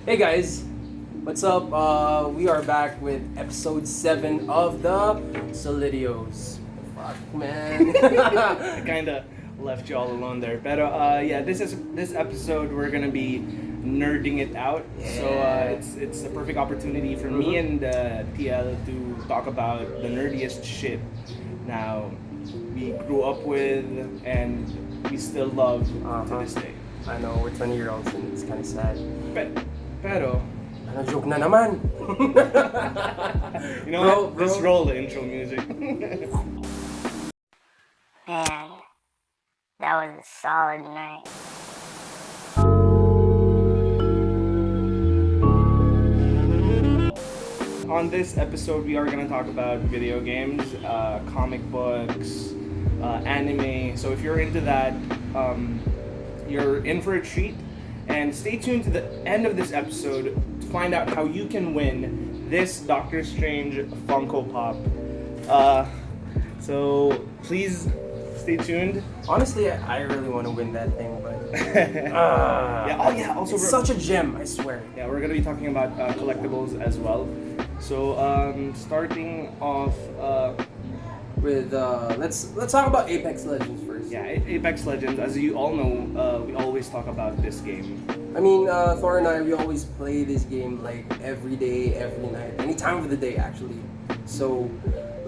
Hey guys, what's up? We are back with episode 7 of the Solidios. Fuck, man. I kind of left you all alone there. But yeah, this episode we're gonna be nerding it out. So it's the perfect opportunity for me and TL to talk about the nerdiest shit. Now we grew up with and we still love to this day. I know, we're 20-year-olds and it's kind of sad. Pero Ano, joke na naman. you know what? Let's roll the intro music. Man, that was a solid night. On this episode, we are going to talk about video games, comic books, anime. So if you're into that, you're in for a treat. And stay tuned to the end of this episode to find out how you can win this Doctor Strange Funko Pop. So please stay tuned. Honestly, I really want to win that thing, but Also, it's such a gem, I swear. yeah, we're gonna be talking about collectibles as well. So starting off, With let's talk about Apex Legends first. yeah, Apex Legends. As you all know, we always talk about this game. I mean, Thor and I, we always play this game like every day, every night, any time of the day actually. So,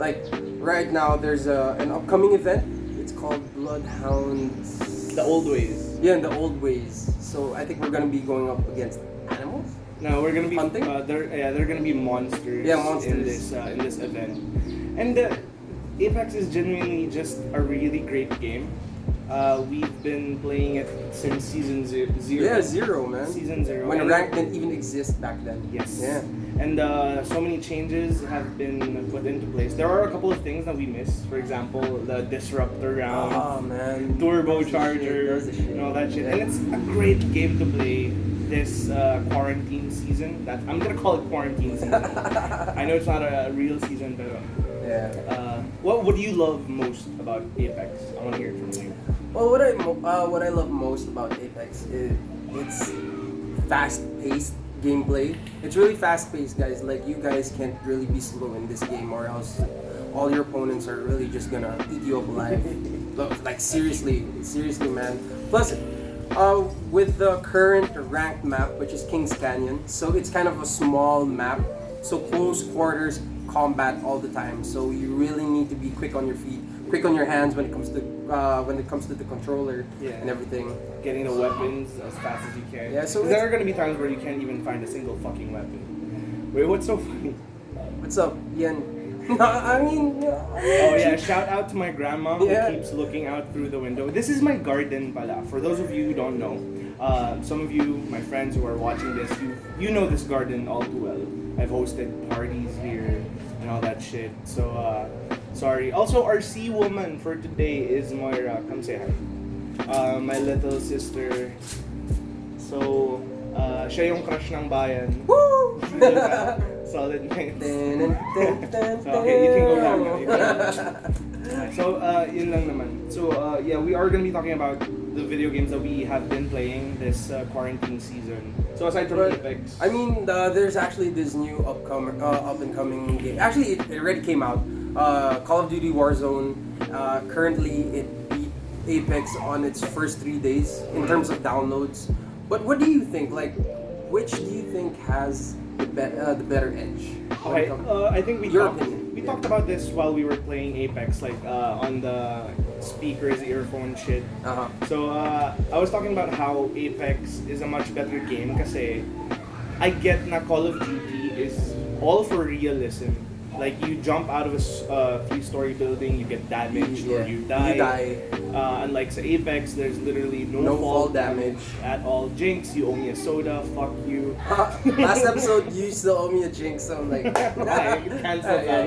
like right now, there's an upcoming event. It's called Bloodhounds. The old ways. Yeah, in the old ways. So I think we're gonna be going up against animals. No, we're gonna be Hunting? They're gonna be monsters. Yeah, monsters. in this event, and Apex is genuinely just a really great game. We've been playing it since season zero. Yeah, zero, man. Season 0. When And- rank didn't even exist back then. Yes. Yeah. And so many changes have been put into place. There are a couple of things that we missed. For example, the disruptor round, Oh man. turbocharger, Those are the shit. and all that shit. Yeah. And it's a great game to play this quarantine season. That I'm gonna call it quarantine season. I know it's not a real season, but Yeah. what do you love most about Apex? I want to hear it from you. Well, what I love most about Apex is it's fast-paced gameplay. It's really fast-paced, guys. Like you guys can't really be slow in this game, or else all your opponents are really just gonna eat you up alive. Like seriously, man. Plus, with the current ranked map, which is King's Canyon, so it's kind of a small map. So close quarters combat all the time. So you really need to be quick on your feet, quick on your hands when it comes to the controller and everything. Getting the weapons as fast as you can. Yeah, so there are gonna be times where you can't even find a single fucking weapon. Wait, what's so funny? What's up, Ian? I mean, Oh yeah, shout out to my grandma who Yeah. keeps looking out through the window. This is my garden pala. For those of you who don't know, some of you, my friends who are watching this, you know this garden all too well. I've hosted parties here and all that shit. So sorry. Also, our sea woman for today is Moira. Come say hi. My little sister. So siya yung crush ng bayan. Woo! Solid mates. So, So, okay, you can go now. You can go. So, yun lang naman. So, yeah, we are gonna be talking about the video games that we have been playing this quarantine season. So, aside from Apex, I mean, there's actually this new up and coming game. Actually, it already came out. Call of Duty Warzone. Currently, it beat Apex on its first 3 days in terms of downloads. But what do you think? Like, which do you think has the better edge? okay, I think Your opinion. we talked about this while we were playing Apex, like on the speakers, earphone shit. Uh-huh. So I was talking about how Apex is a much better game kasi I get na Call of Duty is all for realism. Like you jump out of a 3-story building, you get damaged or you die. Unlike sa Apex, there's literally no fall damage at all. Jinx, you owe me a soda. Fuck you. Last episode, you still owe me a jinx, so I'm like,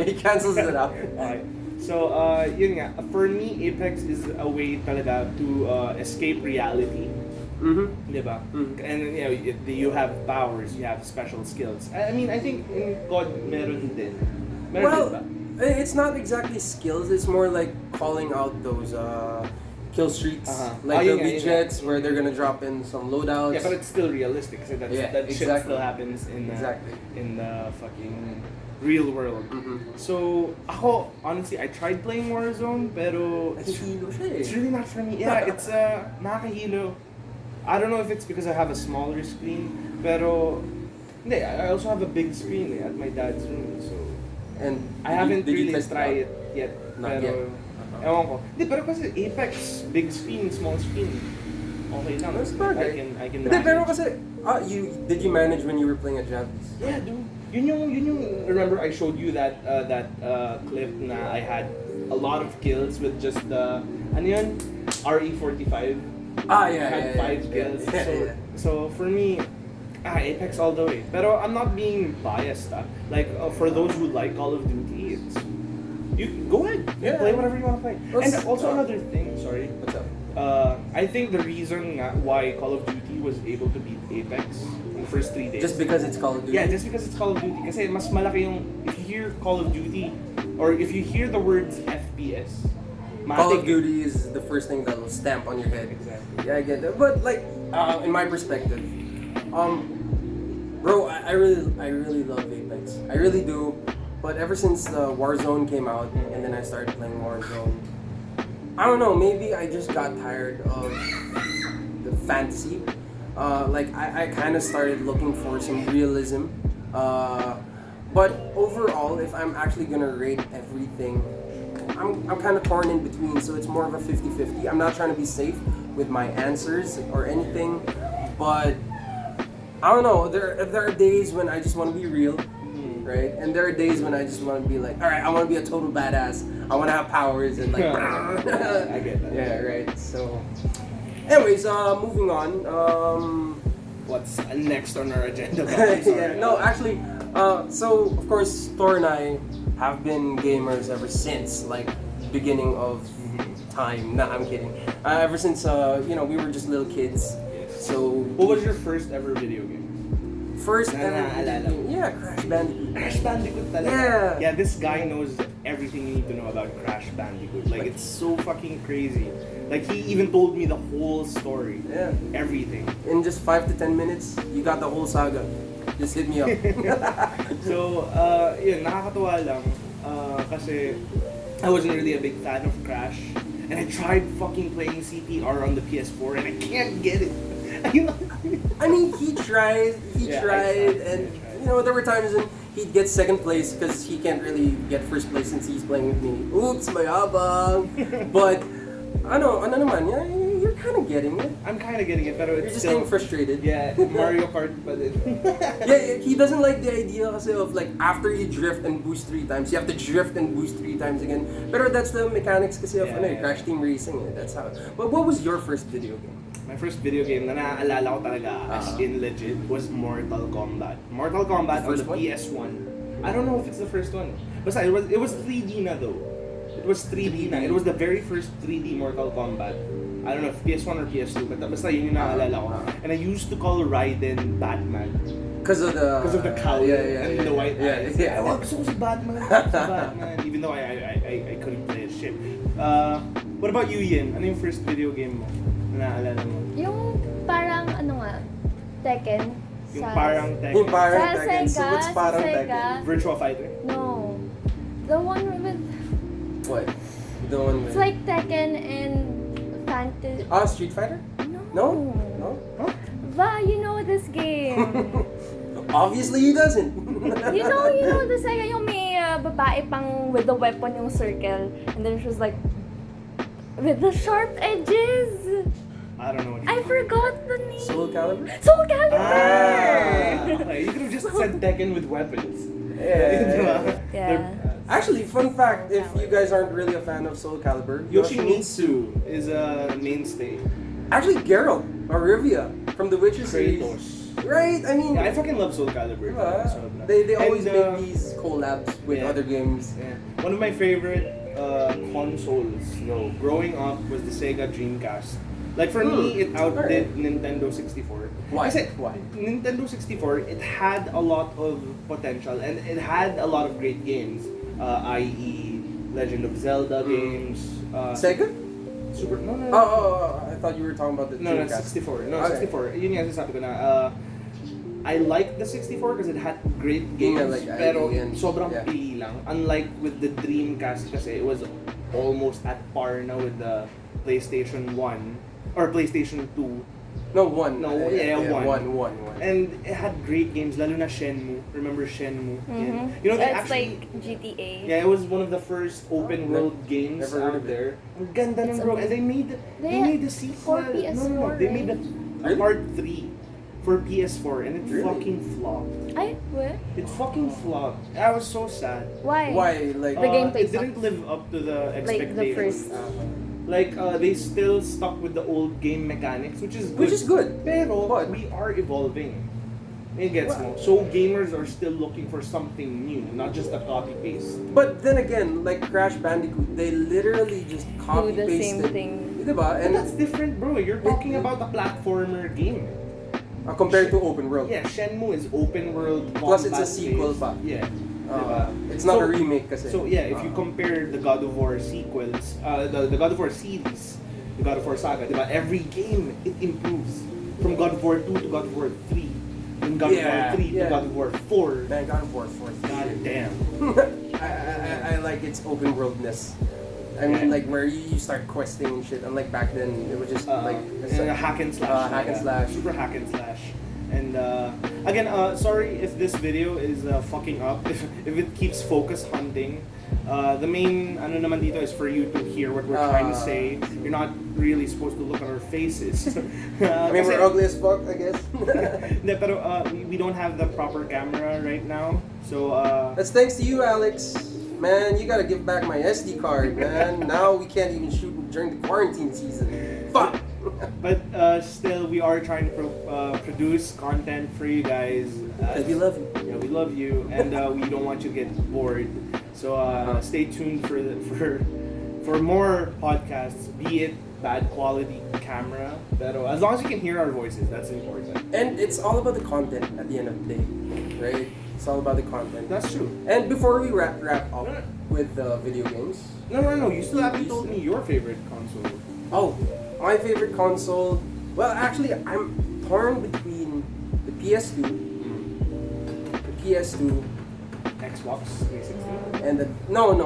he cancels it out. Okay. So, yun nga. For me, Apex is a way talaga to escape reality. Mm-hmm. Diba? And you know, you have powers, you have special skills. I mean, I think in COD meron din. Meron din ba? Well, it's not exactly skills. It's more like calling out those kill streaks. Oh, Like there'll be yeah. jets where they're gonna drop in some loadouts. Yeah, but it's still realistic. So that shit exactly. still happens in Exactly. in the fucking real world. Mhm. So ako honestly, I tried playing Warzone, pero Nakihilo siya eh. it's really not for me. Yeah, it's nakakahilo. I don't know if it's because I have a smaller screen, pero hindi, I also have a big screen at my dad's room. So And I haven't did you really test tried out? it yet. Not pero, yet. ewan ko. Hindi, pero kasi Apex, big screen, small screen. Okay lang. That's perfect. I can Hindi, pero manage. kasi, did you manage when you were playing at Javis? Yeah, dude. Yun yung, remember I showed you that clip na I had a lot of kills with just the, ano yun? RE45. Ah, I yeah, had yeah, 5 kills. yeah. So for me, Apex all the way. Pero I'm not being biased. Like, for those who like Call of Duty, you go ahead. Yeah. Play whatever you want to play. Let's- And also another thing, sorry. What's up? I think the reason why Call of Duty was able to beat Apex in the first 3 days. Just because it's Call of Duty? Yeah, just because it's Call of Duty. Kasi mas malaki yung, if you hear Call of Duty, or if you hear the words FPS, Call of matik- Duty is the first thing that'll stamp on your head. Exactly. Yeah, I get that. But like, in my perspective, bro, I really love Apex. I really do. But ever since Warzone came out, and then I started playing Warzone, I don't know. Maybe I just got tired of the fantasy. Like I kind of started looking for some realism. But overall, if I'm actually gonna rate everything, I'm kind of torn in between, so it's more of a 50-50. I'm not trying to be safe with my answers or anything, but I don't know. There are days when I just want to be real, right? And there are days when I just want to be like, all right, I want to be a total badass. I want to have powers and like. I get that. Yeah, right. So, anyways, moving on. What's next on our agenda? Yeah, no, actually, so of course, Thor and I have been gamers ever since, like, beginning of time. Nah, I'm kidding. Ever since, we were just little kids. So, What was your first ever video game? first Na ever naalala mo? yeah, Crash Bandicoot. Crash Bandicoot talaga. Yeah. Yeah, this guy knows everything you need to know about Crash Bandicoot. Like, it's so fucking crazy. Like, he even told me the whole story. Yeah. Everything. In just 5 to 10 minutes, you got the whole saga. Just hit me up. So, yun, nakakatuwa lang. Kasi I wasn't really a big fan of Crash. And I tried fucking playing CTR on the PS4 and I can't get it. I mean, he tried, Yeah, I tried, tried. and there were times when he'd get second place because he can't really get first place since he's playing with me. Oops, mayabang. But, ano naman, you're kind of getting it. I'm kind of getting it, pero You're it's just still... getting frustrated. Yeah, Mario Kart pa din. Yeah, he doesn't like the idea kasi of like after you drift and boost 3 times, you have to drift and boost 3 times again. Pero that's the mechanics kasi of Yeah. Crash Team Racing. That's how. But what was your first video game? My first video game na naaalala ko talaga as in legit was Mortal Kombat. Mortal Kombat The on first the one? PS1. I don't know if it's the first one. Basta it was 3D na though. It was 3D na. It was the very first 3D Mortal Kombat. I don't know if PS1 or PS2, but basta yun yung naalala ko. And I used to call Raiden Batman. Because of the cowl and the white eyes. Yeah. Oh, gusto ko si Batman. Gusto ko si Batman. Even though I couldn't play shit. What about you, Yin? Ano yung first video game mo na naalala mo? Yung parang Tekken. Yung parang Tekken. Yung parang Sa Tekken. So Sega, what's parang sa Sega. Tekken? Virtua Fighter? No. The one with... What? The one It's with... like Tekken and Fantasy... Street Fighter? No. No? Va, you know this game. Obviously he doesn't. you know the Sega yung may babae pang with the weapon yung circle. And then she was like... With the sharp edges. I don't know what I forgot the name. Soul Calibur? Soul Calibur! Okay, you could have just said Tekken with weapons. Yeah. Yeah. Actually, fun fact, if you guys aren't really a fan of Soul Calibur, Yoshimitsu is a mainstay. Actually, Geralt or Rivia from the Witcher series. Kratos. Right? I mean, Yeah, I fucking love Soul Calibur. they always And, make these collabs with yeah. other games. Yeah. One of my favorite consoles, though, growing up was the Sega Dreamcast. Like for me, it outdid Nintendo 64. Why? Kasi Why? Nintendo 64, it had a lot of potential and it had a lot of great games, i.e. Legend of Zelda games. Sega? Super, no. I thought you were talking about the No, Dreamcast. 64. No, Okay. 64. Yun nga sasabi ko na, I liked the 64 because it had great games, Yeah, like pero Alien, sobrang yeah. pili lang. Unlike with the Dreamcast kasi it was almost at par na with the PlayStation 1 or PlayStation 2. No, one. No, yeah, one. One. And it had great games, lalo na Shenmue. Remember Shenmue? Mhm. You know, they It's actually... like GTA. Yeah, it was one of the first open world games never heard out of it. there. Ang ganda It's ng bro. And they made the sequel. For PS4, No. They made the Really? part 3 for PS4 and it Really? fucking flopped. Ay, what? It fucking flopped. I was so sad. Why? Why? Like, The gameplay It didn't live up to the expectations. Like the first. They still stuck with the old game mechanics, which is good. Which is good. Pero But- we are evolving. It gets Well- mo. So gamers are still looking for something new, not just a copy paste. But then again, like Crash Bandicoot, they literally just copy the same pasted. thing. Diba? And And that's different, bro. You're talking about a platformer game. compared to open world. Yeah, Shenmue is open world. Plus it's a combat sequel based. pa. Yeah. Uh, Diba? it's not So- a remake kasi. So yeah, if you compare the God of War sequels, the God of War series, the God of War saga, diba? Every game it improves. From God of War 2 to God of War 3, from God of War 3 to God of War 4. Man, God of War 4. God damn. I like its open worldness. I mean, Yeah. like where you start questing and shit. Unlike back then, it was just like it's And a like- hack and slash. hack and slash. Super hack and slash. And again, sorry if this video is fucking up. If it keeps focus hunting. The main ano naman dito is for you to hear what we're trying to say. You're not really supposed to look at our faces. I mean, we're ugly as fuck, I guess. Hindi, pero we don't have the proper camera right now. So That's thanks to you, Alex. Man, you gotta give back my SD card, man. Now we can't even shoot during the quarantine season. Fuck. but still we are trying to produce content for you guys. Cause we love you. Yeah, we love you, and we don't want you to get bored. So stay tuned for more podcasts. Be it bad quality camera, pero as long as you can hear our voices, that's important. And it's all about the content at the end of the day, right? It's all about the content. That's true. And before we wrap up with video games, No. You still haven't told me your favorite console. oh, my favorite console. Well, actually, I'm torn between the PS2, the PS2, Xbox 360. and the not the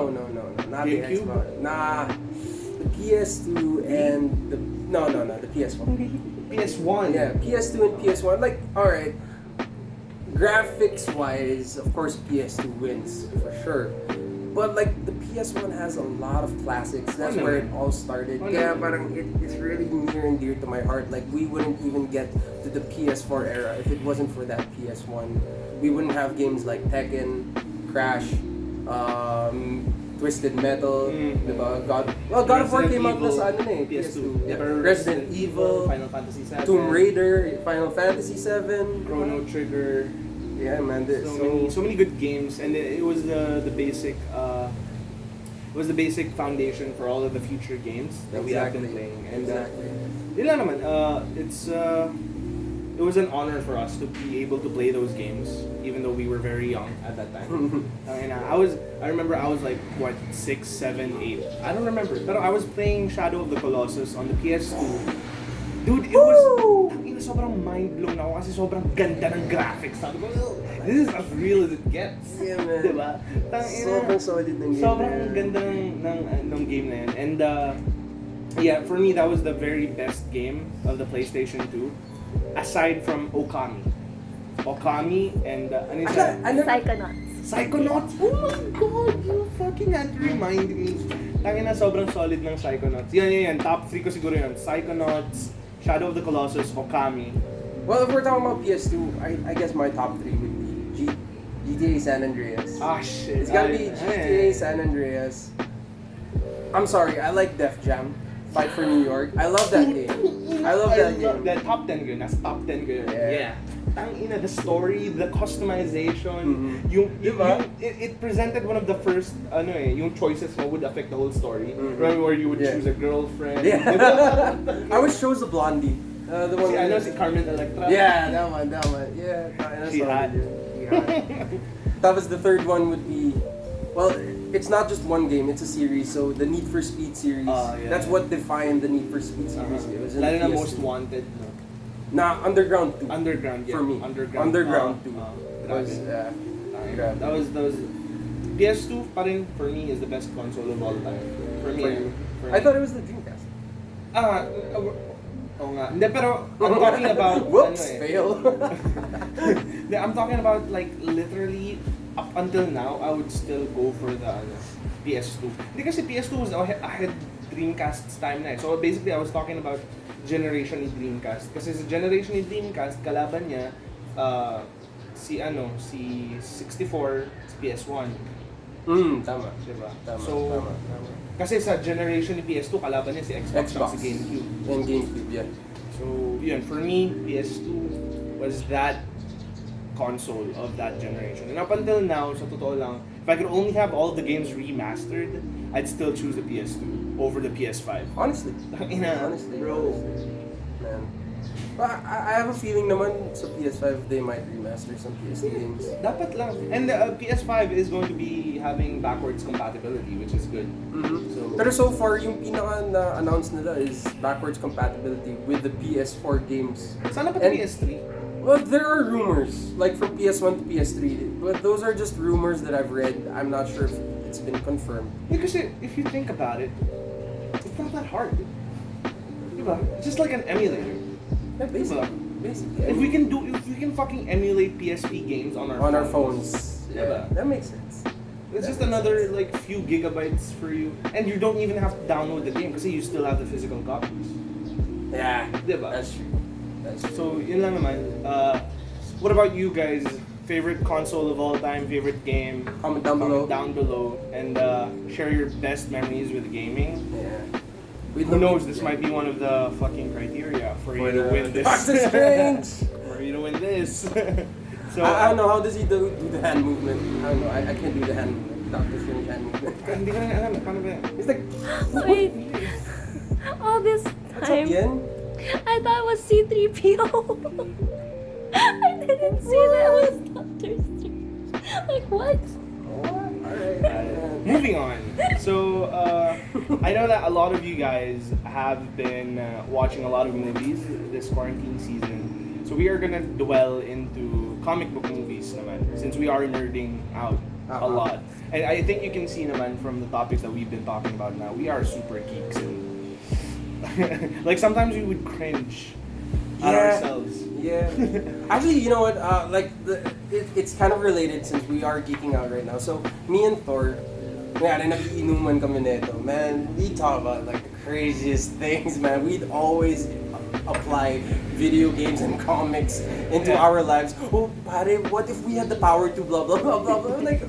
GameCube? Xbox. Nah, the PS2 and the the PS1. PS1. Yeah, PS2 and PS1. Like, all right. Graphics wise, of course, PS2 wins for sure. But like the PS1 has a lot of classics. That's Oh, no. where it all started. Oh, no. Yeah, but it's really near and dear to my heart. Like we wouldn't even get to the PS4 era if it wasn't for that PS1. We wouldn't have games like Tekken, Crash, Twisted Metal, diba? God of War Resident came out na Evil, sa ano na eh, PS2. Yeah. Yeah, Resident Evil, Final Fantasy 7, Tomb Raider, Final Fantasy 7, Chrono Trigger. Yeah, man. So many good games, and it was the basic foundation for all of the future games that we have been playing. And yun lang naman, it was an honor for us to be able to play those games, even though we were very young at that time. And I remember I was like what 6, 7, 8. I don't remember, but I was playing Shadow of the Colossus on the PS2. Dude, it was sobrang mind-blown ako kasi sobrang ganda ng graphics. Sabi ko, this is as real as it gets. Yeah, man. Diba? Sobrang solid ng game. Sobrang ganda ng game na yun. And yeah, for me, that was the very best game of the PlayStation 2. Aside from Okami. Okami and ano yun siya? Psychonauts. Psychonauts! Oh my god! You fucking had to remind me. Tangina, sobrang solid ng Psychonauts. Yan. Top 3 ko siguro yun. Psychonauts, Shadow of the Colossus, Okami. Well, if we're talking about PS2, I guess my top 3 would be GTA San Andreas. Ah, shit. It's gotta be GTA San Andreas. I'm sorry, I like Def Jam. Fight for New York. I love that game. I love that game. That top 10 ko yun. That's top 10 ko yun. Yeah. Tangina, the story, the customization, Diba? it presented one of the first, yung choices mo would affect the whole story. Mhm. Remember where you would Yeah. choose a girlfriend? Yeah. I always chose the blondie. The one. I know si Carmen Electra. Yeah, that one. Yeah. She hot. That was the third one would be. well, it's not just one game, it's a series. So the Need for Speed series, that's what defined the Need for Speed series. It was in Lalo na PS2. Most Wanted, no? Nah, Underground 2. Underground, yeah. For me. Underground 2. Grabe. Was, grabe. That was PS2 pa rin for me is the best console of all time. For me. For you. For I me. thought it was the Dreamcast. Oo nga. Hindi, pero I'm talking about Whoops, ano eh. fail. Hindi, I'm talking about like literally up until now, I would still go for the PS2. Hindi kasi PS2 was ahead Dreamcast's time na eh. So basically, I was talking about generation ni Dreamcast. Kasi sa generation ni Dreamcast, kalaban niya si 64, si PS1. Tama. Diba? Tama, So, tama. kasi sa generation ni PS2, kalaban niya si Xbox, Xbox. si GameCube. And GameCube, yeah. So, yun, for me, PS2 was that console of that generation. And up until now, sa totoo lang, if I could only have all the games remastered, I'd still choose the PS2 over the PS5. Honestly. Honestly, bro. Man. But I have a feeling naman sa PS5 they might remaster some PS2 games. Dapat lang. And the PS5 is going to be having backwards compatibility, which is good. So, Pero so far, yung pinaka na-announce nila is backwards compatibility with the PS4 games. sana pa And- PS3? Well, there are rumors, like from PS1 to PS3, but those are just rumors that I've read. I'm not sure if it's been confirmed. Because if you think about it, it's not that hard. Diba? It's just like an emulator. Yeah, basically. If we can fucking emulate PSP games on our phones. Yeah, that makes sense. It's just another like few gigabytes for you, and you don't even have to download the game because you still have the physical copies. Yeah, Diba? that's true. That's true. So yun lang naman. What about you guys? Favorite console of all time? Favorite game? Comment down below. Comment down below, and share your best memories with gaming. Yeah. Who knows? This might be one of the fucking criteria for you to win this. Doctor Strange! For you to win this. So I don't know, how does he do the hand movement? I don't know, I can't do the hand movement. Doctor Strange hand movement. Hindi ko na alam paano ba yan? He's like, Wait. All this what's up, time, Yen? I thought it was C-3PO. I didn't see that it was Doctor Strange. Like, what? Alright. Moving on. So, I know that a lot of you guys have been watching a lot of movies this quarantine season. So we are gonna dwell into comic book movies naman, since we are nerding out a lot. And I think you can see naman from the topics that we've been talking about now, we are super geeks and like sometimes we would cringe at ourselves. Yeah. Actually, you know what? It's kind of related since we are geeking out right now. So, me and Thor, man, nagiinuman kami nito. Man, we talk about like the craziest things, man. We'd always apply video games and comics into our lives. Oh, pare, what if we had the power to blah blah blah blah blah? Like,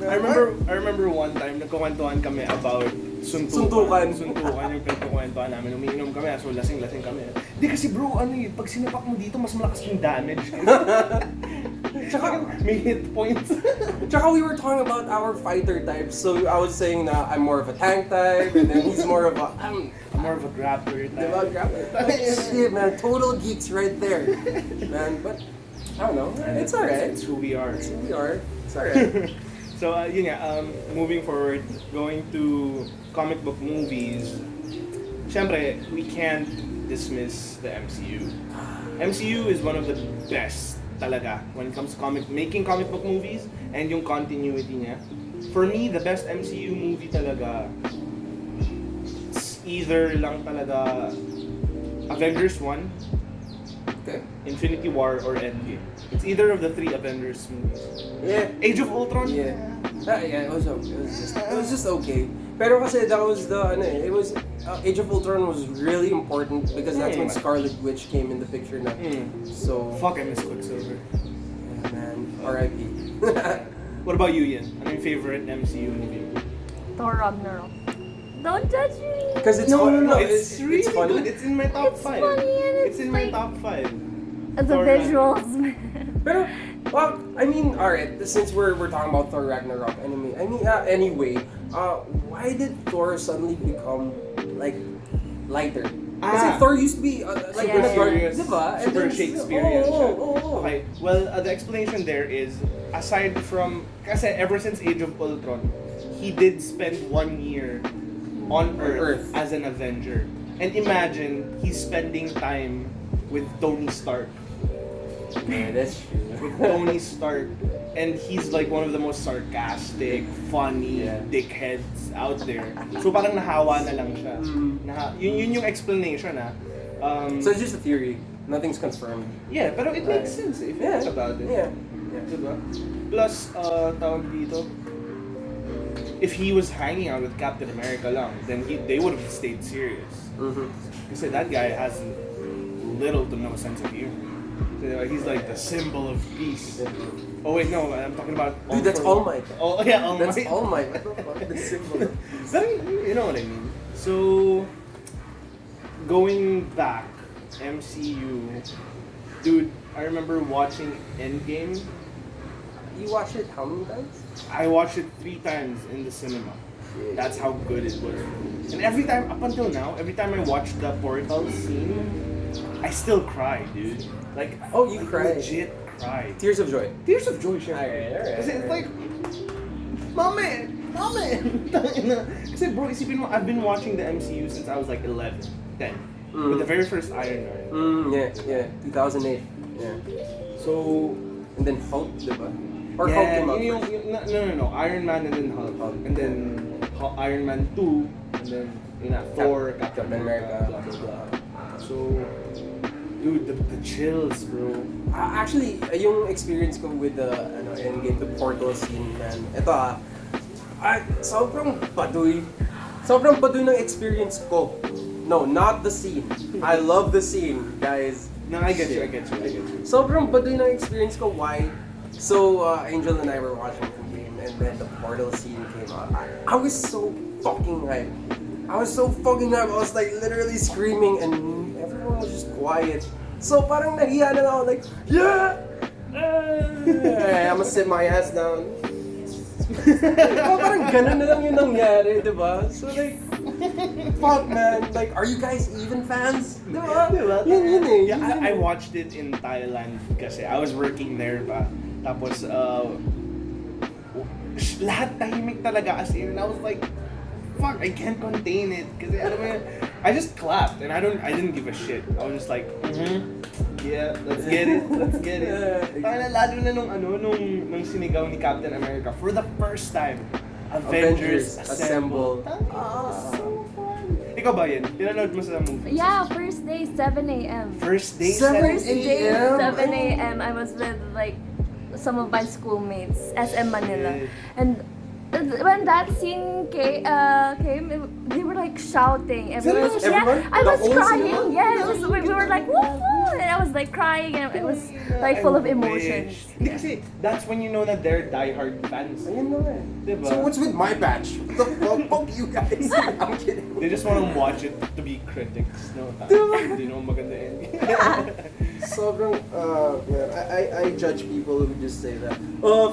I remember one time nagkukwentuhan kami about suntukan yung pinagkukwentuhan namin. Umiinom kami, so lasing-lasing kami. Di kasi bro, pag sinapak mo dito, mas malakas yung damage. Tsaka may hit points. Tsaka we were talking about our fighter types. So I was saying na I'm more of a tank type, and then he's more of a I'm more of a grappler type. diba, grappler. Shit, man, total geeks right there, man. But I don't know, it's alright. It's who we are. It's who we are. It's alright. So yun nga, moving forward, going to comic book movies. Siyempre, we can't dismiss the MCU. MCU is one of the best talaga when it comes to making comic book movies and yung continuity niya. For me, the best MCU movie talaga, it's either lang talaga Avengers 1, Okay. Infinity War, or Endgame. It's either of the three Avengers movies. Yeah. Age of Ultron? Yeah. Yeah, it was just okay. Pero kasi that was it was Age of Ultron was really important because that's when Scarlet Witch came in the picture na. So Fuck, I miss Quicksilver. yeah, man, R.I.P. What about you, Ian? Ano yung favorite MCU movie? Thor Ragnarok. Don't judge me. Because it's No, fun. it's really it's funny. good. It's in my top It's 5. funny and It's in my like- top 5. The Thor visuals. Pero, well, I mean, alright, since we're talking about Thor Ragnarok anyway, why did Thor suddenly become, like, lighter? Kasi Thor used to be like super Yeah. serious, diba? And super then- Shakespearean siya. Oh. Okay, well, the explanation there is, aside from, kasi ever since Age of Ultron, he did spend 1 year on Earth as an Avenger. And imagine, he's spending time with Tony Stark. Yeah, that's true. With Tony Stark. And he's like one of the most sarcastic, funny dickheads out there. So parang nahawa na lang siya. Yun yung explanation So it's just a theory. Nothing's confirmed. yeah, pero it makes sense if you think about it. Yeah. Diba? Plus, tawag dito, if he was hanging out with Captain America lang, then they would have stayed serious. Kasi that guy has little to no sense of humor. So, he's like the symbol of peace. Oh wait, no, I'm talking about... Dude, that's All Might. Oh yeah, All Might. That's All Might. What the fuck? The symbol. But you know what I mean. So, going back, MCU, dude, I remember watching Endgame. You watched it how many times? I watched it 3 times in the cinema. That's how good it was. And every time, up until now, every time I watch the portal scene, I still cry, dude. Like, Oh, you cried. Legit cry. Tears of Joy. Tears of joy, syempre. Alright. Kasi it's like, Mami! Kasi bro, isipin mo, I've been watching the MCU since I was like 11, 10. With the very first Iron Man. Yeah. 2008. Yeah. So, And then Hulk, diba? Or Hulk yeah, came out yung, first. no. Iron Man and then Hulk. And then Iron Man 2, and then Thor, Captain America, blah blah blah. So, dude, the chills, bro. Actually, yung experience ko with the Endgame, the portal scene, man. Ito sobrang baduy. Sobrang baduy ng experience ko. No, not the scene. I love the scene, guys. No, I get you. Sobrang baduy ng experience ko. Why? So, Angel and I were watching the game, and then the portal scene came out. I was so fucking hyped. I was like literally screaming, and everyone was just quiet. So, parang nahiya na ako, like, yeah! I'm gonna sit my ass down. Parang ganun na lang yung nangyari, diba? So, like, fuck, man. Like, are you guys even fans? Diba? Yun eh. Yeah, I watched it in Thailand kasi I was working there pa. Tapos, lahat tahimik talaga as in. And I was like, fuck, I can't contain it. Kasi alam mo yun, I just clapped and I didn't give a shit. I was just like, yeah, let's get it. Parang lalo na nung sinigaw ni Captain America for the first time. Avengers Assemble. So fun. Ikaw ba yan? Pinanood mo sa movie? Yeah, first day, 7 a.m. First day, 7 First day, a.m.? 7 a.m. I was with like some of my schoolmates, SM Manila. And when that scene came, they were like shouting. Everyone was, Everyone? I was The whole crying. cinema? Yeah, we were like, woo, woo, and I was like crying, and it was like full of emotions. Hindi kasi, that's when you know that they're diehard fans. Ayun na eh. Diba? So what's with my batch? What the fuck? Fuck you guys. I'm kidding. They just want to watch it to be critics, no? Hindi naman maganda yun. Sobrang, I judge people who just say that,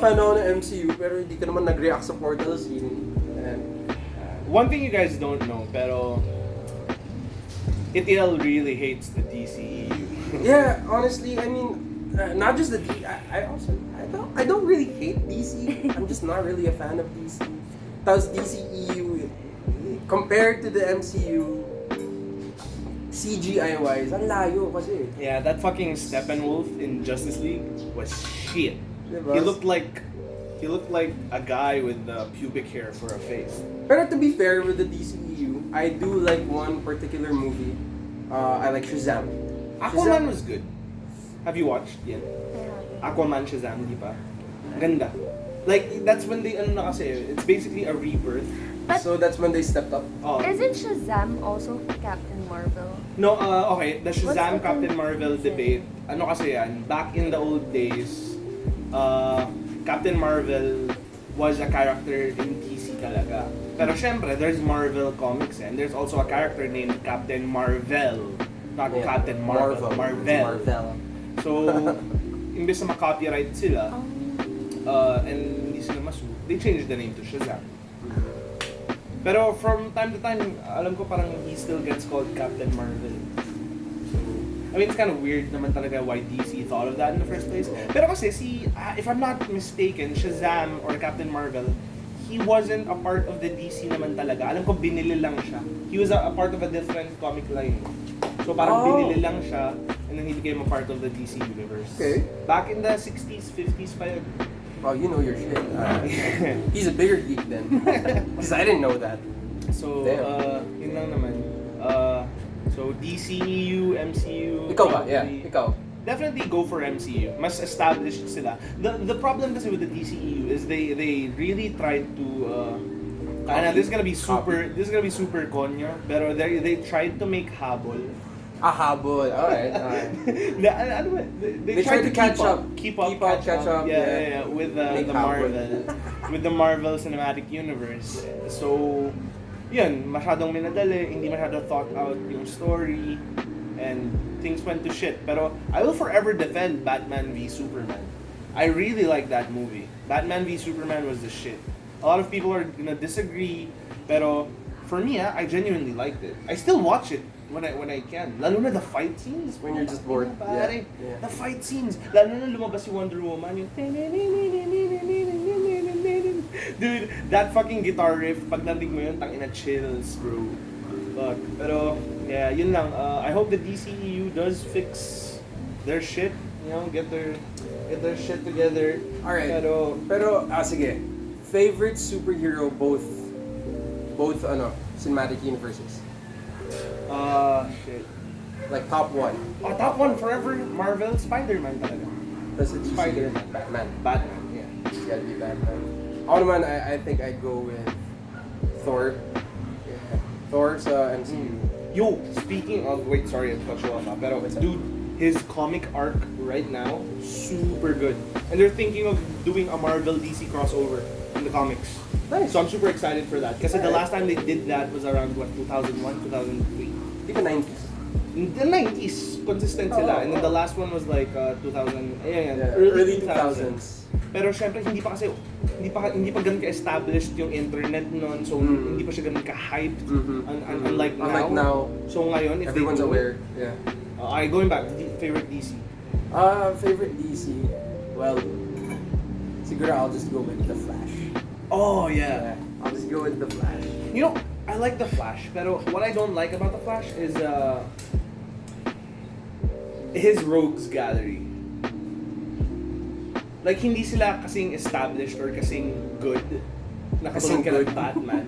fan ako ng MCU, pero hindi ka naman nag-react sa portal scene. And, One thing you guys don't know, pero Itiel really hates the DCEU. yeah, honestly, I mean, not just the I don't really hate DC. I'm just not really a fan of DC. Tapos DCEU, compared to the MCU, CGI wise, ang layo kasi. Yeah, that fucking Steppenwolf in Justice League was shit. Diba? He looked like a guy with pubic hair for a face. Pero to be fair with the DCEU, I do like one particular movie. I like Shazam. Aquaman was good. Have you watched yet? Aquaman, Shazam, di ba? Ganda. Like, that's when they, it's basically a rebirth. But So that's when they stepped up. Oh. isn't Shazam also Captain Marvel? No, okay, the Shazam the Captain thing? Marvel debate, ano kasi yan, back in the old days, Captain Marvel was a character in DC talaga. Pero syempre, there's Marvel Comics and there's also a character named Captain Marvel. Not Yeah. Captain Marvel, Marvel. Marvel. So, imbes na ma-copyright sila, and hindi sila masu, they changed the name to Shazam. Pero from time to time, alam ko parang he still gets called Captain Marvel. So, I mean, it's kind of weird naman talaga why DC thought of that in the first place. Pero kasi if I'm not mistaken, Shazam or Captain Marvel, he wasn't a part of the DC naman talaga. Alam ko binili lang siya. He was a part of a different comic line. So parang binili lang siya and then he became a part of the DC universe. Okay. Back in the 60s, 50s pa yun. Oh, you know your shit. He's a bigger geek then. Because I didn't know that. So, yun lang naman. So, DCEU, MCU... Ikaw ba? probably- Yeah, ikaw. Definitely go for MCU. Mas established sila. The problem kasi with the DCEU is they really tried to... this is gonna be super konyo. Pero they tried to make habol. Habol. Alright. They tried to catch up. Keep up. Yeah, with the Make habol. with the Marvel Cinematic Universe. So, yun, masyadong minadali, hindi masyado thought out yung story, and things went to shit. Pero I will forever defend Batman v Superman. I really like that movie. Batman v Superman was the shit. A lot of people are gonna disagree, pero for me, I genuinely liked it. I still watch it when I can. Lalo na the fight scenes. When you're just bored. Pare. Yeah. The fight scenes. Lalo na lumabas si Wonder Woman. Yung... Dude, that fucking guitar riff, pag narinig mo yun, tangina chills, bro. Fuck. Pero, yeah, yun lang. I hope the DCEU does fix their shit. You know, get their shit together. Alright. Pero sige. Favorite superhero both cinematic universes. Shit. Like top one. Top one forever, Marvel, Spider-Man talaga. That's a DC. Spider-Man. Batman, yeah. It's gotta be Batman. Ako naman, I think I'd go with Thor. Yeah. Thor sa MCU. Yo, speaking of, wait, sorry, I cut you off. Pero, dude, his comic arc right now, super good. And they're thinking of doing a Marvel DC crossover in the comics. Nice. So I'm super excited for that. Kasi the last time they did that was around, 2001, 2003? Even 90s. In the 90s, consistent sila. And then the last one was like 2000, Early 2000s. Pero syempre hindi pa ganun ka-established yung internet noon, so hindi pa siya ganun ka-hyped. Unlike now. So ngayon, if everyone's they do aware. Yeah. Going back, favorite DC. Favorite DC. Well, siguro I'll just go with the Flash. Oh yeah. I'll just go with the Flash. You know, I like the Flash, pero what I don't like about the Flash is his rogues gallery. Like, hindi sila kasing established or kasing good na kasing good. Batman.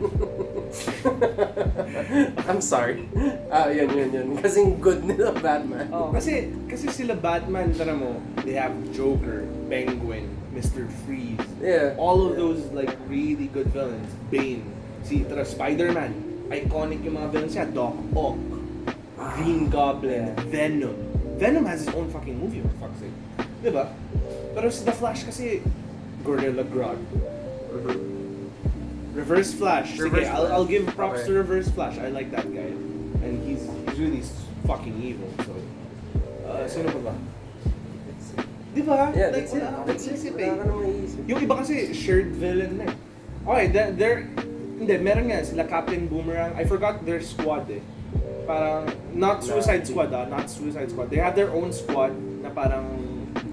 I'm sorry. Yun. Kasing good nila Batman. Oh, kasi sila Batman, tara mo, they have Joker, Penguin, Mr. Freeze. Yeah. All of those like really good villains. Bane, Spider-Man, iconic yung mga villains niya. Doc Ock, Green Goblin, Venom. Venom has his own fucking movie, for fuck's sake. Diba? Pero si The Flash kasi, Gorilla Grodd. Reverse Flash. Sige, I'll give props to Reverse Flash. I like that guy. And he's really fucking evil. So, sino pa ba? Diba? Yeah, Like, that's it. Wala ka na maiisip. Yung iba kasi shared villain na eh. Okay, meron nga sila Captain Boomerang. I forgot their squad eh. Parang, not Suicide Squad. They have their own squad na parang,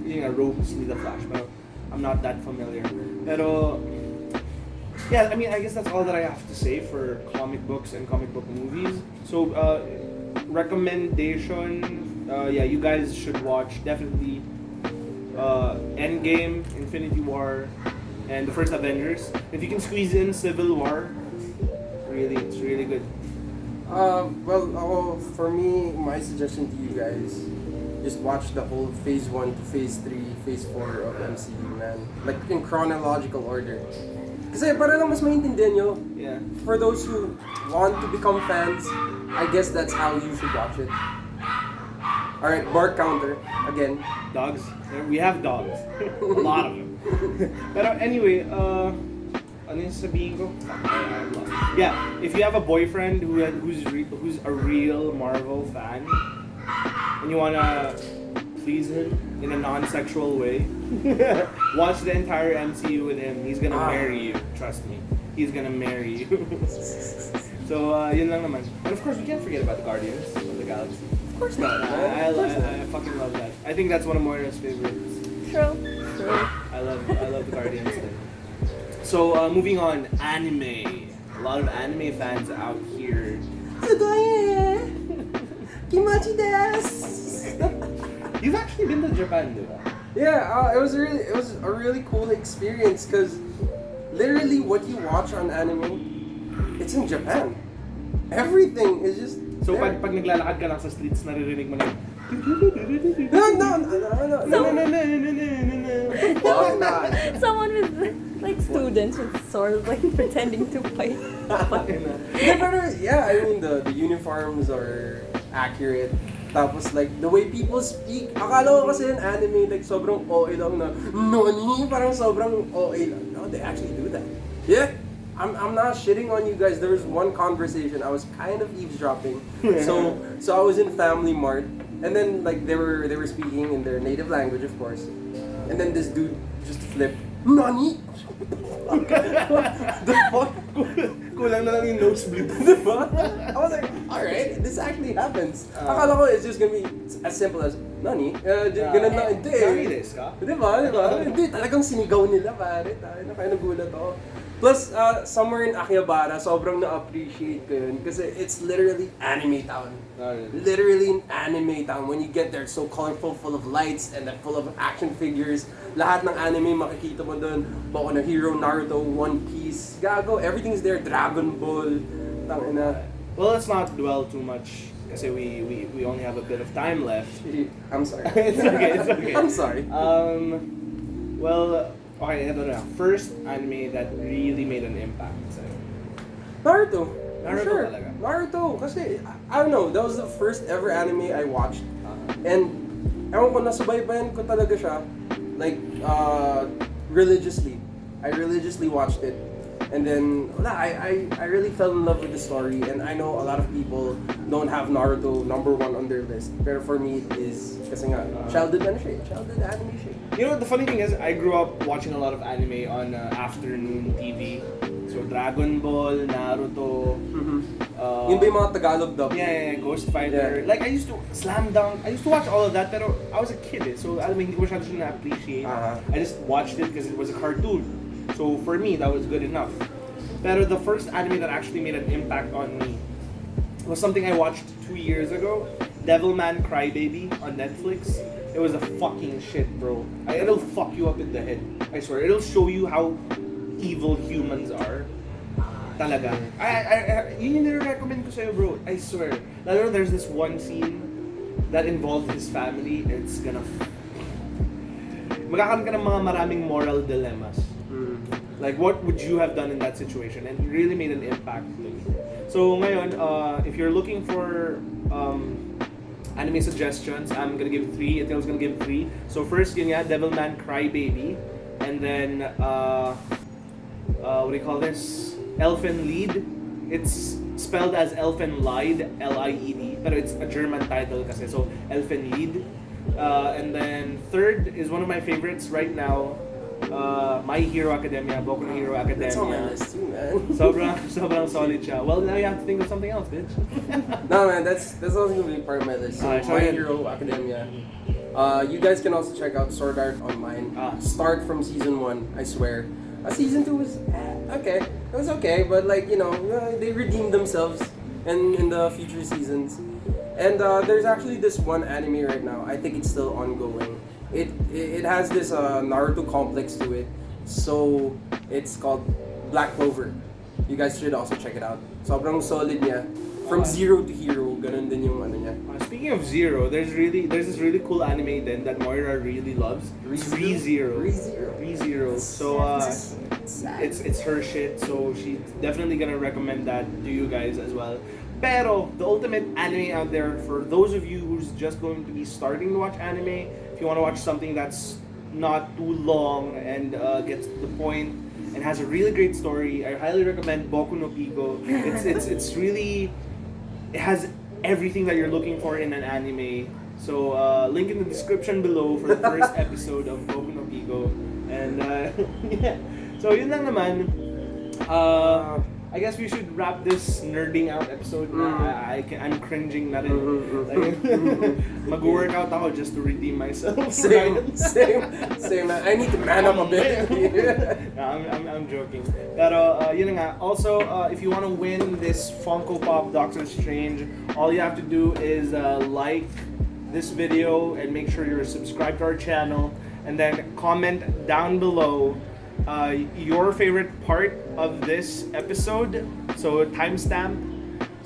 yun nga, rogues ni The Flash. Pero, I'm not that familiar. Pero, yeah, I mean, I guess that's all that I have to say for comic books and comic book movies. So, recommendation, you guys should watch definitely Endgame, Infinity War, and the first Avengers. If you can squeeze in Civil War, it's really good. For me, my suggestion to you guys, just watch the whole Phase 1 to Phase 3, Phase 4 of MCU, man. Like, in chronological order. Kasi para lang mas maintindihan nyo. Yeah. For those who want to become fans, I guess that's how you should watch it. Alright, bark counter. Again. Dogs. We have dogs. A lot of them. Pero anyway, ano yung sabihin ko? Yeah, if you have a boyfriend who's a real Marvel fan, and you wanna please him in a non-sexual way, watch the entire MCU with him. He's gonna marry you, trust me. he's gonna marry you. So, yun lang naman. And of course, we can't forget about the Guardians of the Galaxy. Of course not. I fucking love that. I think that's one of Moira's favorites. True. I love the Guardians thing. So, moving on, anime. A lot of anime fans out here. Kimachi desu. You've actually been to Japan, di ba? Yeah, it was a really cool experience because literally what you watch on anime, it's in Japan. Everything is just So there. pag naglalakad ka lang sa streets, naririnig mo na yung No. Fuck not. Someone with like students with swords like pretending to fight. Yeah, I mean the uniforms are accurate. Tapos like the way people speak, akala ko kasi in anime like sobrang OA lang na nani, parang sobrang OA lang. No, they actually do that. Yeah. I'm not shitting on you guys. There was one conversation I was kind of eavesdropping. So I was in Family Mart and then like they were speaking in their native language, of course. And then this dude just flipped. Nani? The fuck? kulang na lang yung nosebleed. Diba? I was like, alright, this actually happens. Akala ko it's just gonna be as simple as, Nani? Ganun lang, hindi eh. Nani desu ka? Diba? Hindi, talagang sinigaw nila, pare. Tayo na, kaya nagulat ako. Plus, somewhere in Akihabara, sobrang na-appreciate ko yun. Kasi it's literally anime town. Literally an anime town. When you get there, it's so colorful, full of lights, and then full of action figures. Lahat ng anime makikita mo doon. Boku no Hero, Naruto, One Piece. Gago, everything's there. Dragon Ball. Tangina. Well, let's not dwell too much kasi we only have a bit of time left. I'm sorry. It's okay. I'm sorry. Well, okay, ito na. First anime that really made an impact sa'yo. Naruto. Naruto For sure. talaga. Naruto. Kasi, I don't know, that was the first ever anime I watched. And, ewan ko, nasubaybayan ko talaga siya. Like, religiously. I religiously watched it. And then, I really fell in love with the story. And I know a lot of people don't have Naruto #1 on their list. But for me, it is, kasi nga, childhood anime siya. You know, the funny thing is, I grew up watching a lot of anime on afternoon TV. So, Dragon Ball, Naruto, Yun ba yung mga Tagalog dub? yeah, Ghost Fighter. Yeah. Like, I used to Slam Dunk. I used to watch all of that, pero I was a kid eh. So, alam mo, hindi ko masyado siya na-appreciate. I just watched it because it was a cartoon. So, for me, that was good enough. Pero the first anime that actually made an impact on me was something I watched 2 years ago. Devilman Crybaby on Netflix. It was a fucking shit, bro. It'll fuck you up in the head. I swear. It'll show you how evil humans are. Talaga. Yun yung nire-recommend ko sa'yo, bro. I swear. Lalo there's this one scene that involved his family and it's gonna... Magkakaroon ka ng mga maraming moral dilemmas. Like, what would you have done in that situation? And it really made an impact to me. So, ngayon, if you're looking for anime suggestions, I'm gonna give 3. Itel's gonna give 3. So, first, yun nga, Devilman Crybaby. And then, what do you call this? Elfen Lied. It's spelled as Elfen Lied, L-I-E-D. Pero it's a German title kasi. So, Elfen Lied. And then, third is one of my favorites right now. My Hero Academia, Boku no Hero Academia. That's on my list too, man. Sobrang solid siya. Well, now you have to think of something else, bitch. No, man, that's also gonna be part of my list. So, Alright, so My yun. Hero Academia. You guys can also check out Sword Art Online. Start from season 1, I swear. Season 2 was okay. It was okay, but like, you know, they redeemed themselves in the future seasons. And there's actually this one anime right now. I think it's still ongoing. It has this Naruto complex to it. So it's called Black Clover. You guys should also check it out. Sobrang solid niya. From zero to hero, ganun din yung ano niya. Speaking of Zero, there's this really cool anime then that Moira really loves. ReZero. ReZero. So it's her shit. So she's definitely gonna recommend that to you guys as well. Pero the ultimate anime out there for those of you who's just going to be starting to watch anime, if you want to watch something that's not too long and gets to the point and has a really great story, I highly recommend Boku no Pico. It's really, it has everything that you're looking for in an anime. So link in the description below for the first episode of Boku no Pico. And yeah, so yun lang naman. I guess we should wrap this nerding out episode na. I'm cringing na rin. Like, mag-workout ako just to redeem myself. Same. I need to man up a bit. No, I'm joking. Pero yun nga. Also, if you want to win this Funko Pop Doctor Strange, all you have to do is like this video and make sure you're subscribed to our channel, and then comment down below your favorite part of this episode. So timestamp.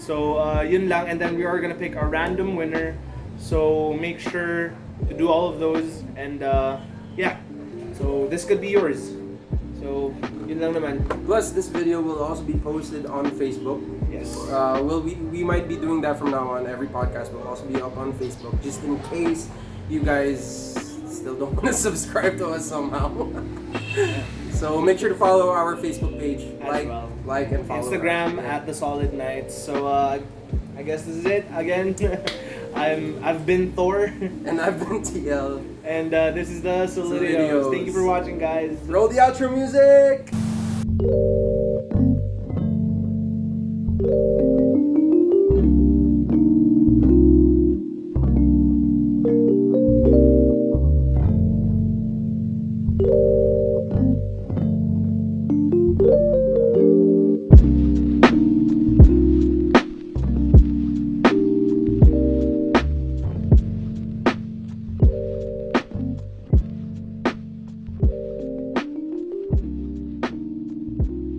So yun lang, and then we are gonna pick a random winner. So make sure to do all of those, and yeah. So this could be yours. So yun lang naman. Plus, this video will also be posted on Facebook. Yes. We might be doing that from now on. Every podcast will also be up on Facebook, just in case you guys still don't want to subscribe to us somehow. So make sure to follow our Facebook page. Like and follow. Instagram at the Solid Nights. So I guess this is it again. I've been Thor, And I've been TL. and this is the Solidios. Thank you for watching, guys. Roll the outro music!